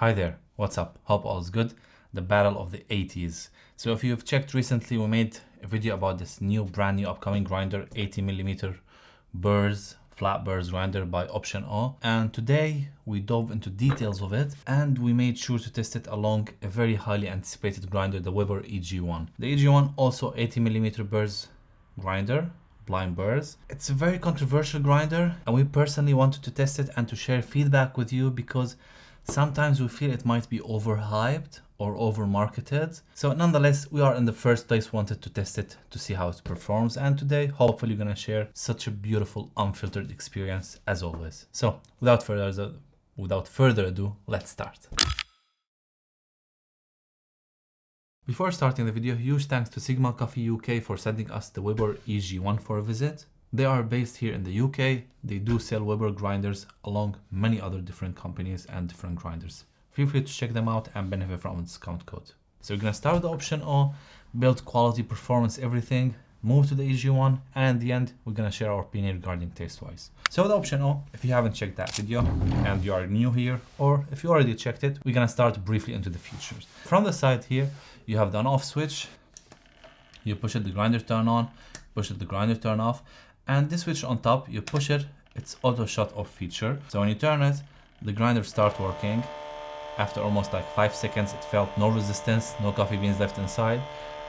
Hi there, what's up? Hope all is good. The battle of the 80s. So if you've checked recently, we made a video about this brand new upcoming grinder, 80mm Burrs, flat Burrs grinder by Option O. And today we dove into details of it and we made sure to test it along a very highly anticipated grinder, the Weber EG-1. The EG-1 also 80mm Burrs grinder, blind Burrs. It's a very controversial grinder and we personally wanted to test it and to share feedback with you because sometimes we feel it might be overhyped or over-marketed. So nonetheless, we are in the first place wanted to test it to see how it performs. And today, hopefully, we're gonna share such a beautiful, unfiltered experience as always. So without further ado, let's start. Before starting the video, huge thanks to Sigma Coffee UK for sending us the Weber EG-1 for a visit. They are based here in the UK. They do sell Weber grinders along many other different companies and different grinders. Feel free to check them out and benefit from a discount code. So we're gonna start with the Option O, build quality, performance, everything, move to the EG-1, and in the end, we're gonna share our opinion regarding taste-wise. So the Option O, if you haven't checked that video and you are new here, or if you already checked it, we're gonna start briefly into the features. From the side here, you have the on-off switch. You push it, the grinder turn on, push it, the grinder turn off. And this switch on top, you push it, it's auto shut off feature. So when you turn it, the grinder starts working. After almost like 5 seconds, it felt no resistance, no coffee beans left inside.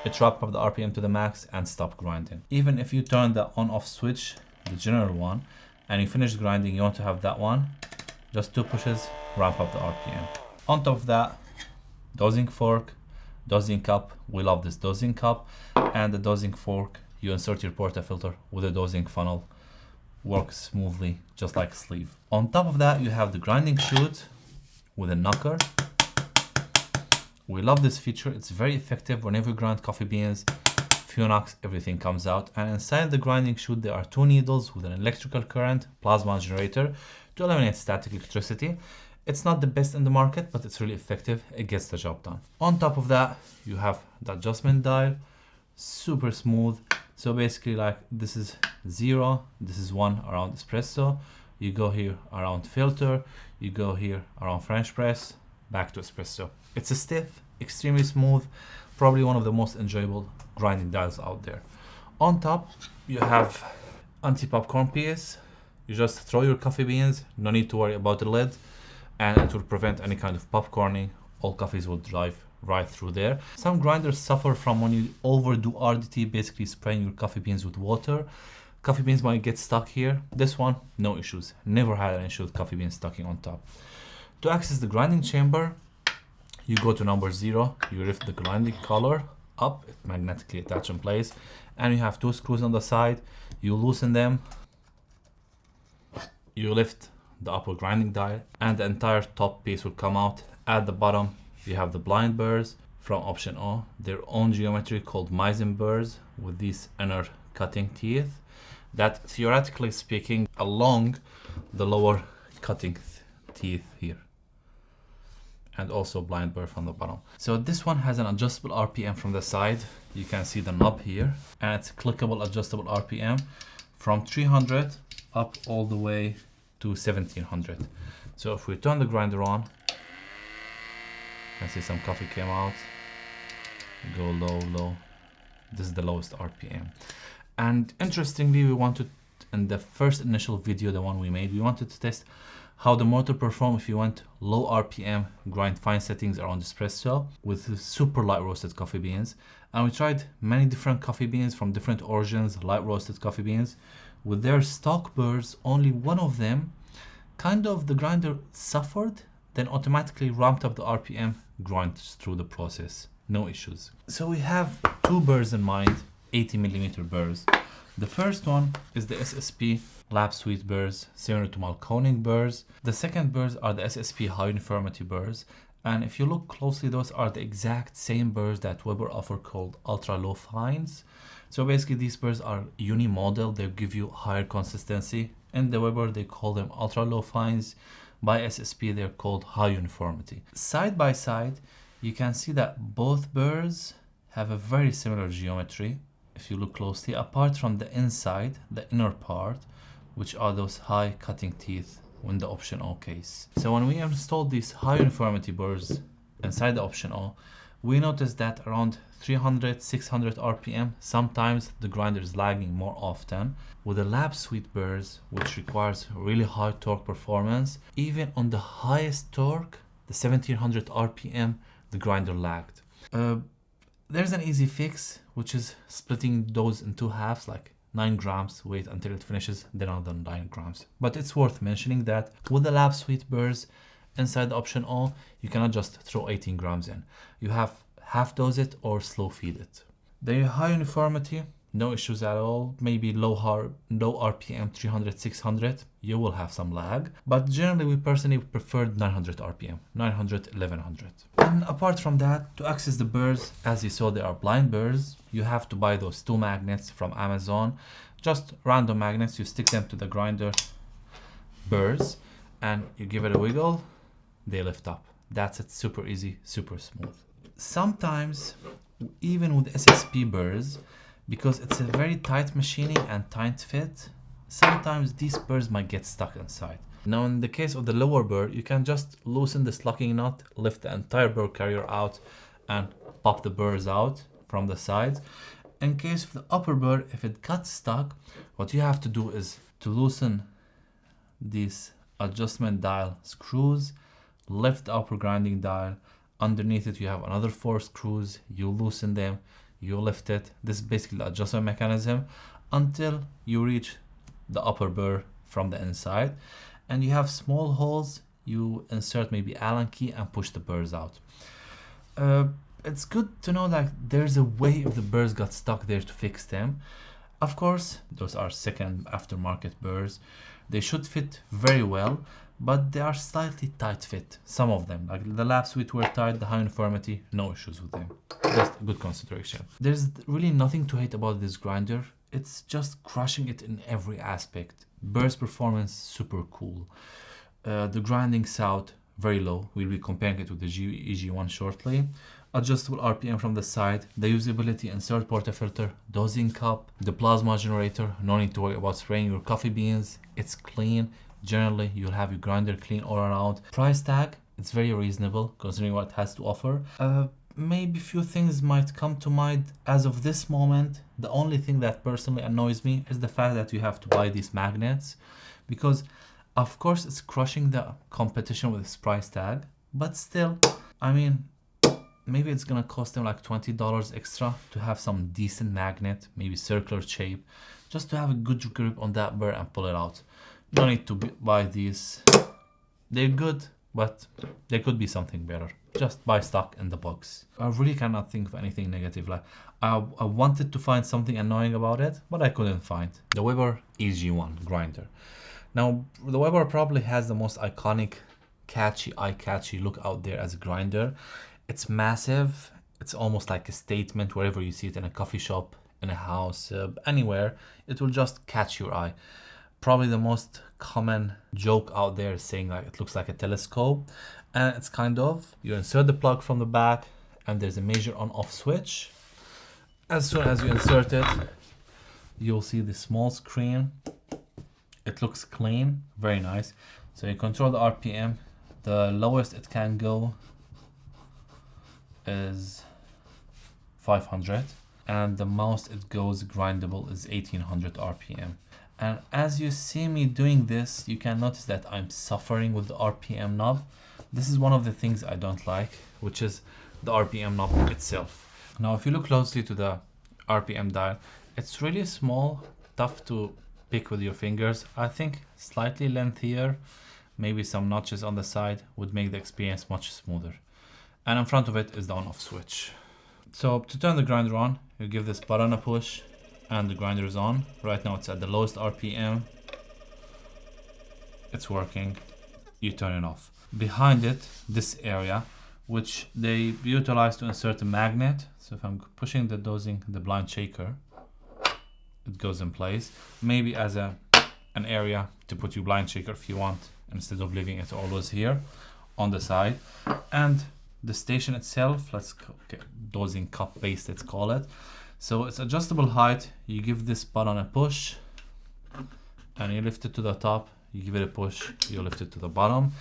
It wrapped up the RPM to the max and stopped grinding. Even if you turn the on-off switch, the general one, and you finish grinding, you want to have that one, just 2 pushes, ramp up the RPM. On top of that, dosing fork, dosing cup. We love this dosing cup, and the dosing fork. You insert your portafilter with a dosing funnel. Works smoothly, just like a sleeve. On top of that, you have the grinding chute with a knocker. We love this feature. It's very effective whenever you grind coffee beans, few knocks, everything comes out. And inside the grinding chute, there are 2 needles with an electrical current, plasma generator to eliminate static electricity. It's not the best in the market, but it's really effective. It gets the job done. On top of that, you have the adjustment dial, super smooth. So basically, like, this is 0, this is 1 around espresso. You go here around filter, you go here around French press, back to espresso. It's a stiff, extremely smooth, probably one of the most enjoyable grinding dials out there. On top, you have anti-popcorn piece. You just throw your coffee beans, no need to worry about the lid, and it will prevent any kind of popcorning. All coffees will drive right through there. Some grinders suffer from when you overdo RDT, basically spraying your coffee beans with water. Coffee beans might get stuck here. This one, no issues. Never had an issue with coffee beans stucking on top. To access the grinding chamber, you go to number 0, you lift the grinding collar up, it magnetically attach in place, and you have 2 screws on the side. You loosen them, you lift the upper grinding dial, and the entire top piece will come out. At the bottom, you have the blind Burrs from Option O, their own geometry called Meissen Burrs with these inner cutting teeth that, theoretically speaking, along the lower cutting teeth here. And also blind Burr from the bottom. So this one has an adjustable RPM from the side. You can see the knob here, and it's clickable adjustable RPM from 300 up all the way to 1700. So if we turn the grinder on, you can see some coffee came out. Go low, low. This is the lowest RPM. And interestingly, we wanted, in the first initial video, the one we made, we wanted to test how the motor perform if you went low RPM, grind fine settings around espresso with super light roasted coffee beans. And we tried many different coffee beans from different origins, light roasted coffee beans. With their stock Burrs, only one of them, kind of the grinder suffered, then automatically ramped up the RPM, grind through the process, no issues. So we have 2 Burrs in mind, 80mm Burrs. The first one is the SSP Lab Sweet Burrs, similar to Malkoning Burrs. The second Burrs are the SSP High Uniformity Burrs. And if you look closely, those are the exact same Burrs that Weber offer called Ultra Low Fines. So basically these Burrs are uni-model, they give you higher consistency. In the Weber, they call them Ultra Low Fines. By SSP, they're called High Uniformity. Side by side, you can see that both Burrs have a very similar geometry. If you look closely, apart from the inside, the inner part, which are those high cutting teeth in the option O case. So when we installed these high uniformity burrs inside the option O, we noticed that around 300, 600 RPM, sometimes the grinder is lagging more often. With the lab suite burrs, which requires really high torque performance, even on the highest torque, the 1700 RPM, the grinder lagged. There's an easy fix, which is splitting those in two halves, like 9 grams, wait until it finishes, then another 9 grams. But it's worth mentioning that with the lab suite burrs inside the option O, you cannot just throw 18 grams in. You have half dose it or slow feed it. The high uniformity, no issues at all. Maybe low RPM, 300, 600, you will have some lag. But generally, we personally preferred 900 RPM, 900, 1100. And apart from that, to access the burrs, as you saw, they are blind burrs. You have to buy those 2 magnets from Amazon. Just random magnets, you stick them to the grinder burrs and you give it a wiggle, they lift up. That's it, super easy, super smooth. Sometimes, even with SSP burrs, because it's a very tight machining and tight fit, sometimes these burrs might get stuck inside. Now in the case of the lower burr, you can just loosen this locking nut, lift the entire burr carrier out and pop the burrs out from the sides. In case of the upper burr, if it got stuck, what you have to do is to loosen these adjustment dial screws, lift the upper grinding dial. Underneath it you have another 4 screws, you loosen them, you lift it. This is basically the adjustment mechanism until you reach the upper burr from the inside. And you have small holes, you insert maybe Allen key and push the burrs out. It's good to know that there's a way if the burrs got stuck there to fix them. Of course, those are second aftermarket burrs. They should fit very well, but they are slightly tight fit. Some of them, like the lab suite were tight, the high uniformity, no issues with them. Just good consideration. There's really nothing to hate about this grinder. It's just crushing it in every aspect. Burst performance, super cool. The grinding sound, very low. We'll be comparing it with the EG-1 shortly. Adjustable RPM from the side, the usability, insert portafilter, dosing cup, the plasma generator, no need to worry about spraying your coffee beans. It's clean. Generally, you'll have your grinder clean all around. Price tag, it's very reasonable considering what it has to offer. Maybe few things might come to mind as of this moment. The only thing that personally annoys me is the fact that you have to buy these magnets, because of course it's crushing the competition with its price tag, but still, I mean, maybe it's gonna cost them like $20 extra to have some decent magnet, maybe circular shape, just to have a good grip on that burr and pull it out. No need to buy these. They're good, but there could be something better. Just buy stock in the box. I really cannot think of anything negative. Like I wanted to find something annoying about it, but I couldn't find. The Weber EG-1 grinder. Now, the Weber probably has the most iconic, catchy, eye-catchy look out there as a grinder. It's massive. It's almost like a statement wherever you see it, in a coffee shop, in a house, anywhere. It will just catch your eye. Probably the most common joke out there is saying like it looks like a telescope, and it's kind of. You insert the plug from the back and there's a major on-off switch. As soon as you insert it, you'll see the small screen. It looks clean, very nice. So you control the RPM. The lowest it can go is 500, and the most it goes grindable is 1800 RPM. And as you see me doing this, you can notice that I'm suffering with the RPM knob. This is one of the things I don't like, which is the RPM knob itself. Now, if you look closely to the RPM dial, it's really small, tough to pick with your fingers. I think slightly lengthier, maybe some notches on the side would make the experience much smoother. And in front of it is the on-off switch. So to turn the grinder on, you give this button a push, and the grinder is on. Right now it's at the lowest RPM. It's working. You turn it off. Behind it, this area, which they utilize to insert a magnet. So if I'm pushing the dosing, the blind shaker, it goes in place. Maybe as an area to put your blind shaker if you want, instead of leaving it always here on the side. And the station itself, dosing cup base, let's call it. So it's adjustable height. You give this button a push and you lift it to the top. you give it a push, you lift it to the bottom.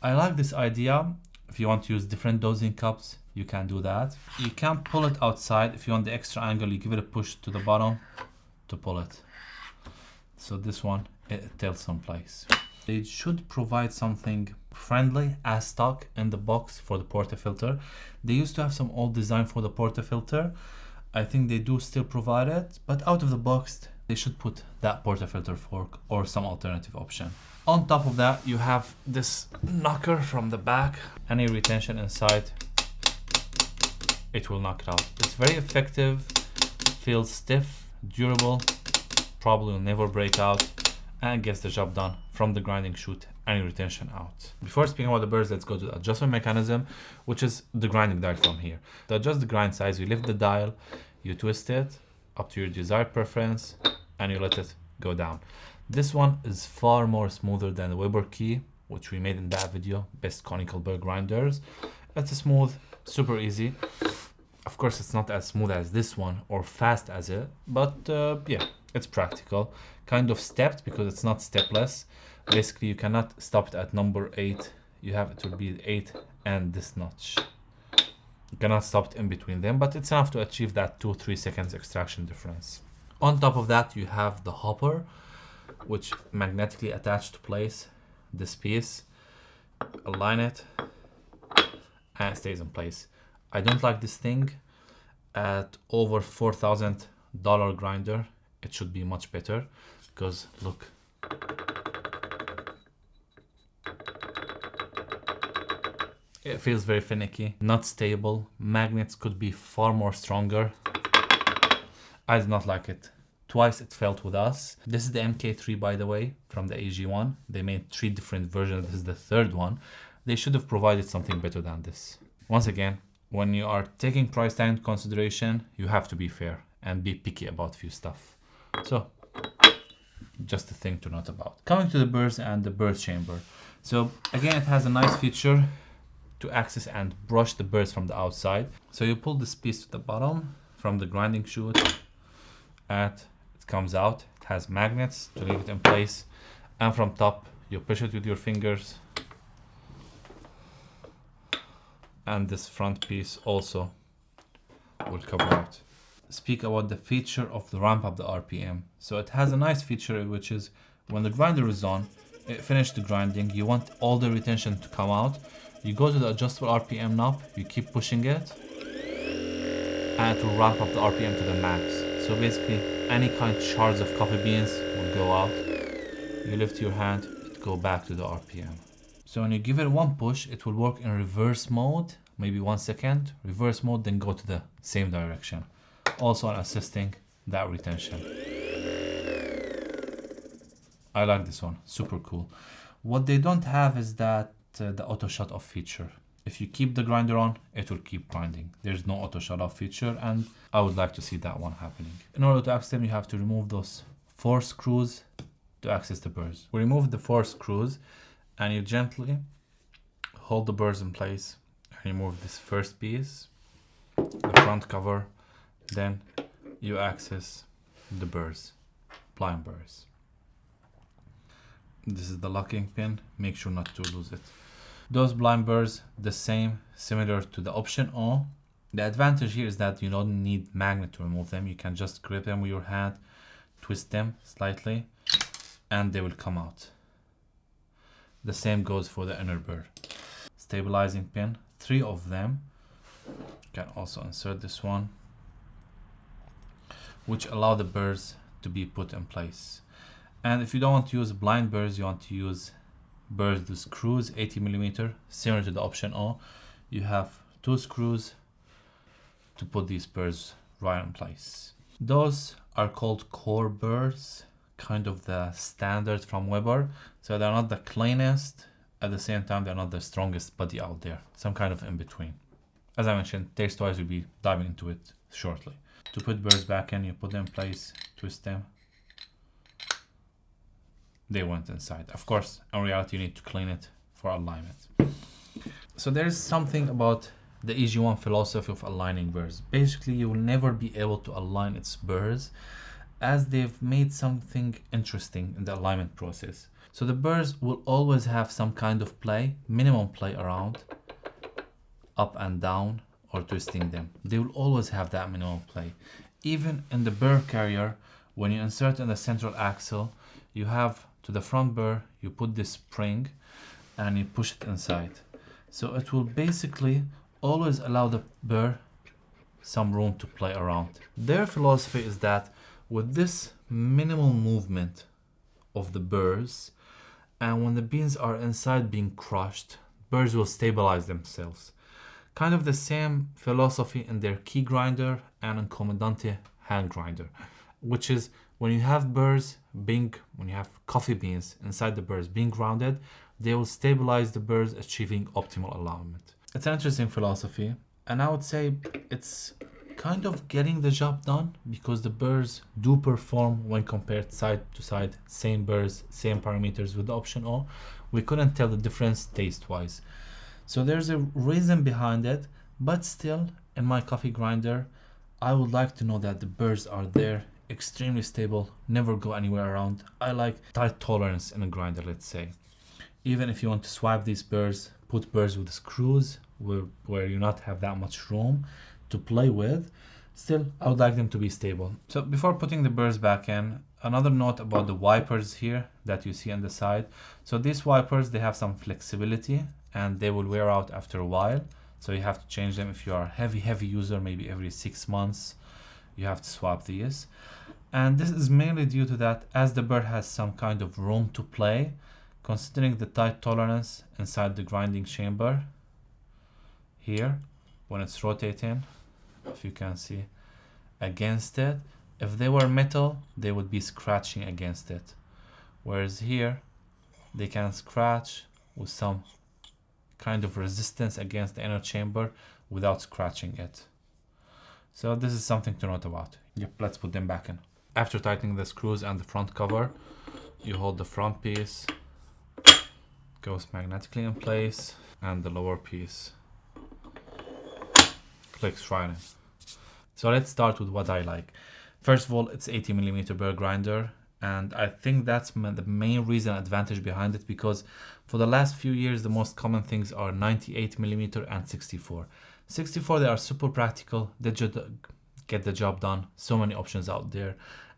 I like this idea. If you want to use different dosing cups, you can do that. You can pull it outside. If you want the extra angle, you give it a push to the bottom to pull it. So this one, it tilts someplace. They should provide something friendly as stock in the box for the portafilter. They used to have some old design for the portafilter. I think they do still provide it, but out of the box, they should put that portafilter fork or some alternative option. On top of that, you have this knocker from the back. Any retention inside, it will knock it out. It's very effective, feels stiff, durable, probably will never break out, and gets the job done from the grinding chute, any retention out. Before speaking about the Burrs, let's go to the adjustment mechanism, which is the grinding dial from here. To adjust the grind size, you lift the dial, you twist it up to your desired preference, and you let it go down. This one is far more smoother than the Weber key, which we made in that video, best conical burr grinders. It's smooth, super easy. Of course, it's not as smooth as this one or fast as it, but yeah, it's practical. Kind of stepped because it's not stepless. Basically, you cannot stop it at number 8. You have it to be 8 and this notch. You cannot stop it in between them, but it's enough to achieve that 2-3 seconds extraction difference. On top of that, you have the hopper, which magnetically attached to place this piece. Align it and it stays in place. I don't like this thing. At over $4,000 grinder, it should be much better, because look, it feels very finicky, not stable. Magnets could be far more stronger. I did not like it. Twice it failed with us. This is the MK3, by the way, from the EG-1. They made 3 different versions. This is the 3rd one. They should have provided something better than this. Once again, when you are taking price tag into consideration, you have to be fair and be picky about few stuff. So, just a thing to note about. Coming to the Burrs and the Burrs chamber. So again, it has a nice feature to access and brush the burrs from the outside. So you pull this piece to the bottom from the grinding chute and it comes out. It has magnets to leave it in place, and from top you push it with your fingers, and this front piece also will cover out. Speak about the feature of the ramp up the RPM. So it has a nice feature, which is when the grinder is on, it finished the grinding, you want all the retention to come out, you go to the adjustable RPM knob, you keep pushing it, and it will ramp up the RPM to the max. So basically, any kind of shards of coffee beans will go out. You lift your hand, it go back to the RPM. So when you give it one push, it will work in reverse mode, maybe 1 second, reverse mode, then go to the same direction. Also assisting that retention. I like this one, super cool. What they don't have is that the auto shut off feature. If you keep the grinder on, it will keep grinding. There's no auto shut off feature, and I would like to see that one happening. In order to access them, you have to remove those 4 screws to access the burrs. We remove the 4 screws and you gently hold the burrs in place and remove this first piece, the front cover, then you access the burrs, blind burrs. This is the locking pin, make sure not to lose it. Those blind burrs, the same, similar to the option O. The advantage here is that you don't need magnet to remove them. You can just grip them with your hand, twist them slightly, and they will come out. The same goes for the inner burr. Stabilizing pin, 3 of them. You can also insert this one, which allow the burrs to be put in place. And if you don't want to use blind burrs, you want to use burrs, the screws, 80mm, similar to the option O. You have 2 screws to put these burrs right in place. Those are called core burrs, kind of the standard from Weber. So they're not the cleanest, at the same time they're not the strongest body out there, some kind of in between. As I mentioned, taste-wise we'll be diving into it shortly. To put burrs back in, you put them in place, twist them. They went inside. Of course, in reality, you need to clean it for alignment. So there's something about the EG-1 philosophy of aligning burrs. Basically, you will never be able to align its burrs, as they've made something interesting in the alignment process. So the burrs will always have some kind of play, minimum play around, up and down, or twisting them. They will always have that minimum play. Even in the burr carrier, when you insert in the central axle, you have to the front burr, you put this spring and you push it inside. So it will basically always allow the burr some room to play around. Their philosophy is that with this minimal movement of the burrs, and when the beans are inside being crushed, burrs will stabilize themselves. Kind of the same philosophy in their key grinder and in Comandante hand grinder, which is when you have burrs being, when you have coffee beans inside the burrs being grounded, they will stabilize the burrs, achieving optimal alignment. It's an interesting philosophy, and I would say it's kind of getting the job done because the burrs do perform when compared side to side, same burrs, same parameters with the option O. We couldn't tell the difference taste wise. So there's a reason behind it, but still in my coffee grinder, I would like to know that the burrs are there, extremely stable, never go anywhere around. I like tight tolerance in a grinder, let's say. Even if you want to swipe these burrs, put burrs with screws where you not have that much room to play with, still I would like them to be stable. So before putting the burrs back in, another note about the wipers here that you see on the side. So these wipers, they have some flexibility and they will wear out after a while. So you have to change them if you are a heavy user, maybe every 6 months, you have to swap these. And this is mainly due to that as the burr has some kind of room to play, considering the tight tolerance inside the grinding chamber here, when it's rotating, if you can see, against it. If they were metal, they would be scratching against it. Whereas here, they can scratch with some kind of resistance against the inner chamber without scratching it. So this is something to note about. Yep, let's put them back in. After tightening the screws and the front cover, you hold the front piece, goes magnetically in place, and the lower piece clicks right in. So let's start with what I like. First of all, it's 80mm burr grinder, and I think that's the main reason advantage behind it, because for the last few years the most common things are 98mm and 64. 64, they are super practical, they just get the job done, so many options out there,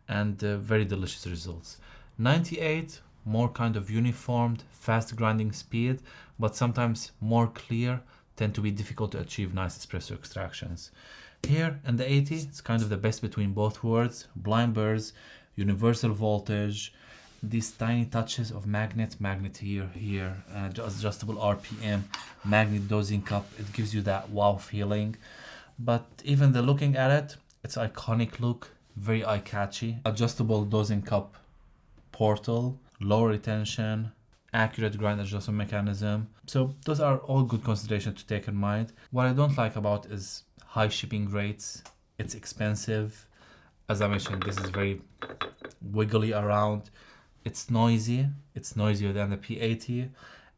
and very delicious results. 98, more kind of uniformed, fast grinding speed, but sometimes more clear, tend to be difficult to achieve nice espresso extractions. Here in the 80, it's kind of the best between both worlds. Blind burrs, universal voltage, these tiny touches of magnet here, adjustable RPM, magnet dosing cup. It gives you that wow feeling. But even the looking at it, it's iconic look, very eye-catchy. Adjustable dosing cup portal, low retention, accurate grind adjustment mechanism. So those are all good considerations to take in mind. What I don't like about is high shipping rates. It's expensive. As I mentioned, this is very wiggly around. It's noisy. It's noisier than the P80,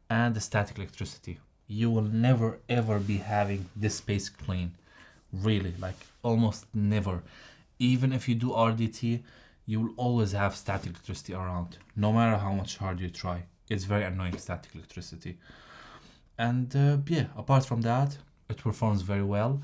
and the static electricity. You will never ever be having this space clean. Really, like almost never. Even if you do RDT, you will always have static electricity around, no matter how much hard you try. It's very annoying, static electricity. And yeah, apart from that, it performs very well.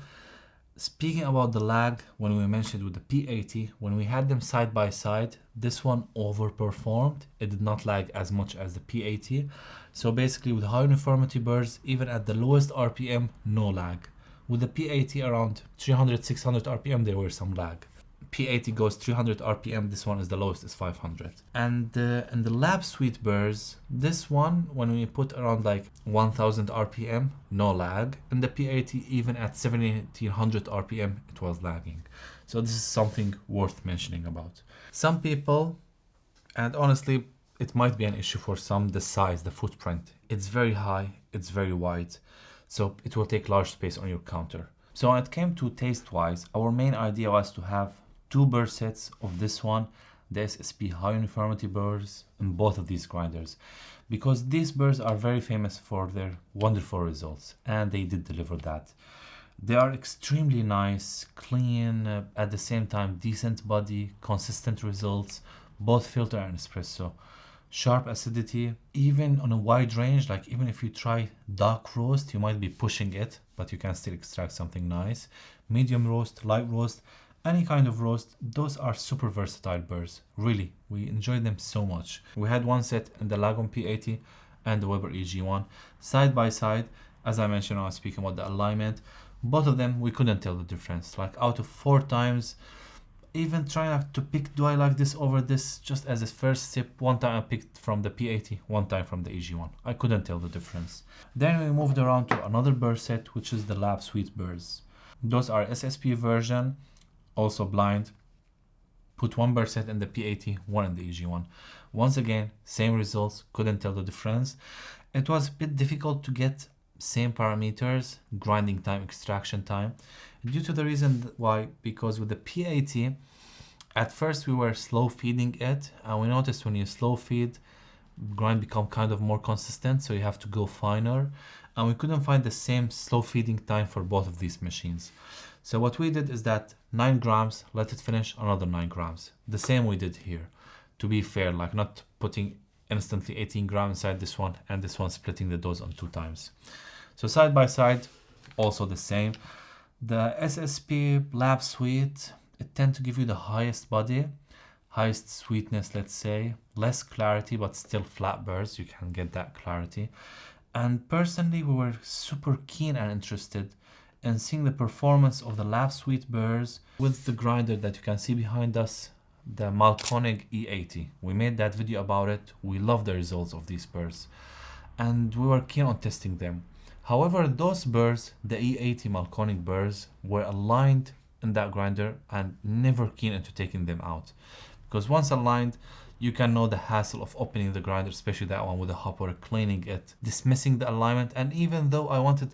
Speaking about the lag, when we mentioned with the P80, when we had them side by side, this one overperformed. It did not lag as much as the P80. So basically with high uniformity burrs, even at the lowest RPM, no lag. With the P80 around 300, 600 RPM, there were some lag. P80 goes 300 RPM, this one is the lowest, is 500. And in the lab suite burrs, this one, when we put around like 1000 RPM, no lag. And the P80, even at 1700 RPM, it was lagging. So this is something worth mentioning about. Some people, and honestly, it might be an issue for some, the size, the footprint. It's very high, it's very wide, so it will take large space on your counter. So when it came to taste-wise, our main idea was to have 2 burr sets of this one, the SSP high uniformity burrs, in both of these grinders, because these burrs are very famous for their wonderful results, and they did deliver that. They are extremely nice, clean, at the same time decent body, consistent results, both filter and espresso. sharp acidity, even on a wide range. Like even if you try dark roast, you might be pushing it, but you can still extract something nice. Medium roast, light roast, any kind of roast, those are super versatile burrs. Really, we enjoyed them so much. We had one set in the Lagon P80 and the Weber EG-1 side by side. As I mentioned when I was speaking about the alignment, both of them we couldn't tell the difference. Like out of 4 times, even trying to pick, do I like this over this, just as a first sip, one time I picked from the P80, one time from the EG-1. I couldn't tell the difference. Then we moved around to another burr set, which is the Lab Sweet burrs. Those are SSP version, also blind. Put one burr set in the P80, one in the EG-1. Once again, same results, couldn't tell the difference. It was a bit difficult to get same parameters, grinding time, extraction time, due to the reason why, because with the P80, at first we were slow feeding it, and we noticed when you slow feed, grind become kind of more consistent, so you have to go finer, and we couldn't find the same slow feeding time for both of these machines. So what we did is that 9 grams, let it finish another 9 grams. The same we did here, to be fair, like not putting instantly 18 grams inside this one and this one, splitting the dose on 2 times. So side by side, also the same. The SSP Lab Sweet, it tends to give you the highest body, highest sweetness, let's say, less clarity, but still flat burrs, you can get that clarity. And personally, we were super keen and interested in seeing the performance of the Lab Sweet burrs with the grinder that you can see behind us, the Malkonig E80. We made that video about it. We love the results of these burrs and we were keen on testing them. However, those burrs, the E80 Malkonig burrs, were aligned in that grinder and never keen into taking them out. Because once aligned, you can know the hassle of opening the grinder, especially that one with a hopper, cleaning it, dismissing the alignment. And even though I wanted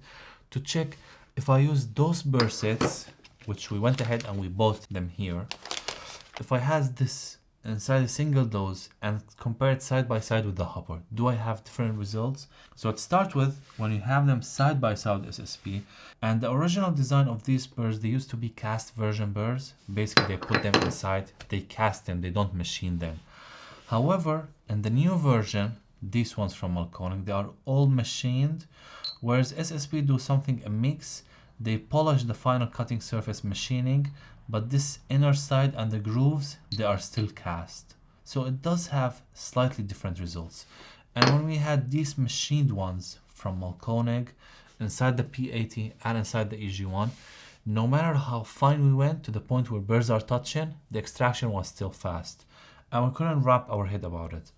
to check if I use those burr sets, which we went ahead and we bought them here, if I had this inside a single dose and compare it side by side with the hopper, do I have different results? So to start with, when you have them side by side SSP, and the original design of these burrs, they used to be cast version burrs. Basically they put them inside, they cast them, they don't machine them. However, in the new version, these ones from Malkonig, they are all machined, whereas SSP do something a mix. They polish the final cutting surface machining, but this inner side and the grooves, they are still cast. So it does have slightly different results. And when we had these machined ones from Malkonig inside the P80 and inside the EG-1, no matter how fine we went to the point where burrs are touching, the extraction was still fast. And we couldn't wrap our head about it.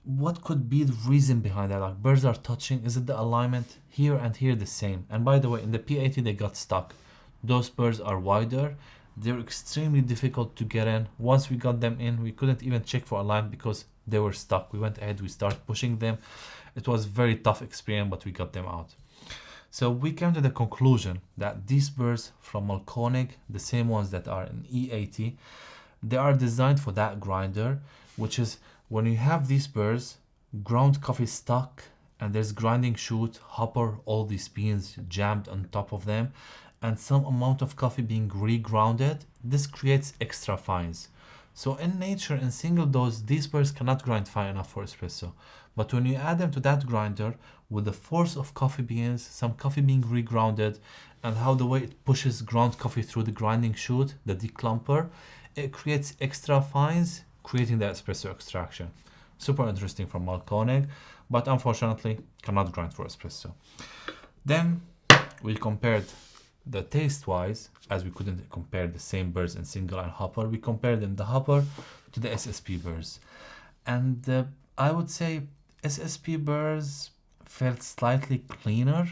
What could be the reason behind that? Like burrs are touching, is it the alignment? Here and here the same. And by the way, in the P80 they got stuck. Those burrs are wider, they're extremely difficult to get in. Once we got them in, we couldn't even check for alignment because they were stuck. We went ahead, we started pushing them. It was a very tough experience, but we got them out. So we came to the conclusion that these burrs from Malkonig, the same ones that are in E80, they are designed for that grinder, which is when you have these burrs, ground coffee stuck, and there's grinding chute, hopper, all these beans jammed on top of them, and some amount of coffee being re-grounded, this creates extra fines. So in nature, in single dose, these burrs cannot grind fine enough for espresso. But when you add them to that grinder, with the force of coffee beans, some coffee being re-grounded, and how the way it pushes ground coffee through the grinding chute, the declumper, it creates extra fines, creating the espresso extraction. Super interesting from Malkonig, but unfortunately cannot grind for espresso. Then we compared the taste wise, as we couldn't compare the same burrs in single and hopper, we compared them, the hopper to the SSP burrs. And I would say SSP burrs felt slightly cleaner,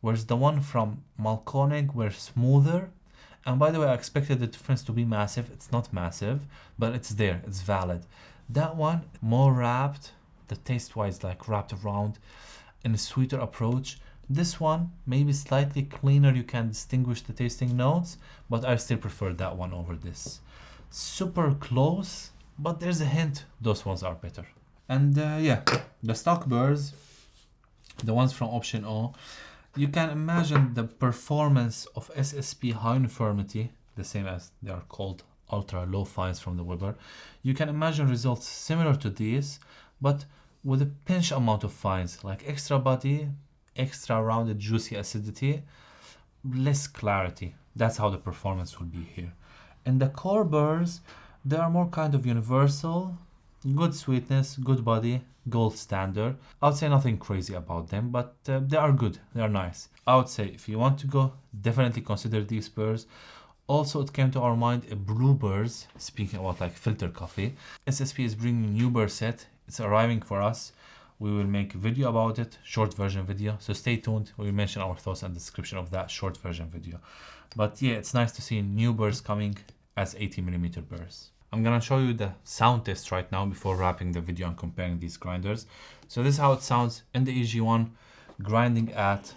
whereas the one from Malkonig were smoother. And by the way, I expected the difference to be massive. It's not massive, but it's there, it's valid. That one, more wrapped, the taste wise, like wrapped around in a sweeter approach. This one, maybe slightly cleaner, you can distinguish the tasting notes, but I still prefer that one over this. Super close, but there's a hint those ones are better. And yeah, the stock burrs, the ones from option O, you can imagine the performance of SSP high uniformity, the same as they are called ultra low fines from the Weber. You can imagine results similar to these, but with a pinch amount of fines, like extra body, extra rounded juicy acidity, less clarity. That's how the performance will be here. And the core Burrs, they are more kind of universal, good sweetness, good body, gold standard. I would say nothing crazy about them, but they are good, they are nice. I would say if you want to go, definitely consider these Burrs. Also, it came to our mind a blue Burrs, speaking about like filter coffee. SSP is bringing a new Burrs set. It's arriving for us. We will make a video about it, short version video. So stay tuned. We will mention our thoughts in the description of that short version video. But yeah, it's nice to see new Burrs coming as 80mm Burrs. I'm gonna show you the sound test right now before wrapping the video and comparing these grinders. So this is how it sounds in the EG-1, grinding at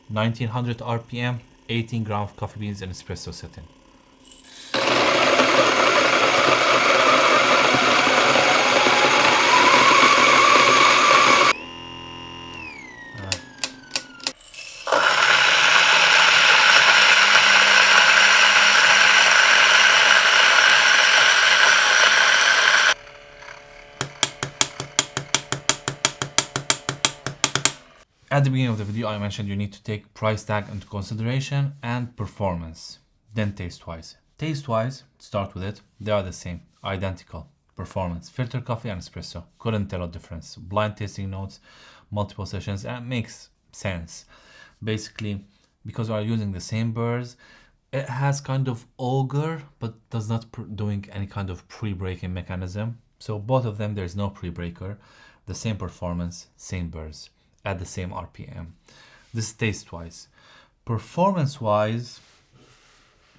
1900 RPM, 18 gram of coffee beans and espresso setting. At the beginning of the video, I mentioned you need to take price tag into consideration and performance, then taste-wise. Taste-wise, start with it, they are the same, identical. Performance, filter coffee and espresso, couldn't tell a difference. Blind tasting notes, multiple sessions, and it makes sense. Basically, because we are using the same Burrs, it has kind of auger, but does not doing any kind of pre-breaking mechanism. So both of them, there's no pre-breaker, the same performance, same Burrs, at the same RPM. This is taste-wise. Performance-wise,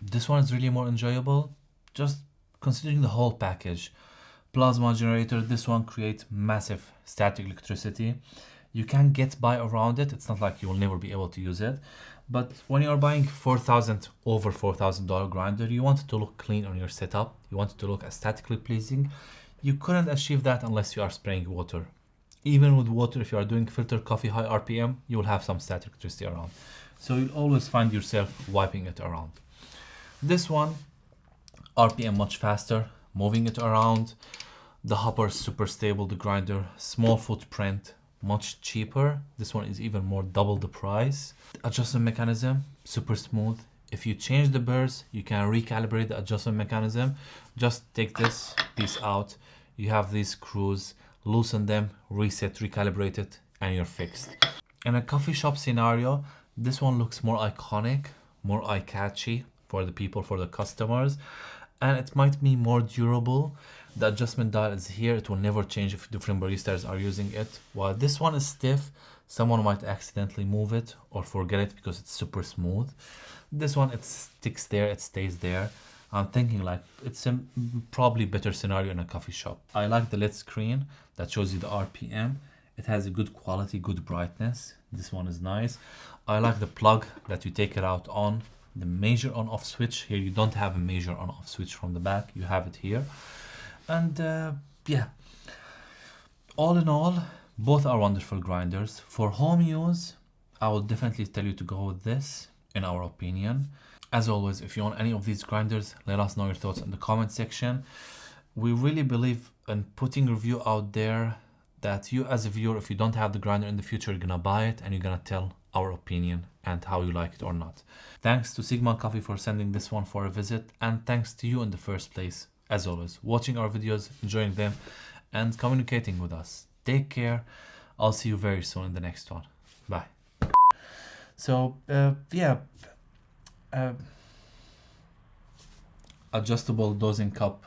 this one is really more enjoyable, just considering the whole package. Plasma generator, this one creates massive static electricity. You can get by around it. It's not like you will never be able to use it. But when you're buying over $4,000 grinder, you want it to look clean on your setup. You want it to look aesthetically pleasing. You couldn't achieve that unless you are spraying water. Even with water, if you are doing filter coffee high RPM, you will have some static electricity around. So you'll always find yourself wiping it around. This one, RPM much faster, moving it around. The hopper is super stable, the grinder, small footprint, much cheaper. This one is even more double the price. The adjustment mechanism, super smooth. If you change the Burrs, you can recalibrate the adjustment mechanism. Just take this piece out. You have these screws, loosen them, reset, recalibrate it, and you're fixed. In a coffee shop scenario, this one looks more iconic, more eye-catchy for the people, for the customers, and it might be more durable. The adjustment dial is here, it will never change if different baristas are using it. While this one is stiff, someone might accidentally move it or forget it because it's super smooth. This one, it sticks there, it stays there. I'm thinking like it's a probably better scenario in a coffee shop. I like the LED screen that shows you the RPM. It has a good quality, good brightness. This one is nice. I like the plug that you take it out on. The major on-off switch. Here you don't have a major on-off switch from the back. You have it here. And yeah, all in all, both are wonderful grinders. For home use, I will definitely tell you to go with this, in our opinion. As always, if you want any of these grinders, let us know your thoughts in the comment section. We really believe in putting a review out there that you as a viewer, if you don't have the grinder in the future, you're gonna buy it and you're gonna tell our opinion and how you like it or not. Thanks to Sigma Coffee for sending this one for a visit, and thanks to you in the first place, as always, watching our videos, enjoying them, and communicating with us. Take care. I'll see you very soon in the next one. Bye. So, yeah. Adjustable dosing cup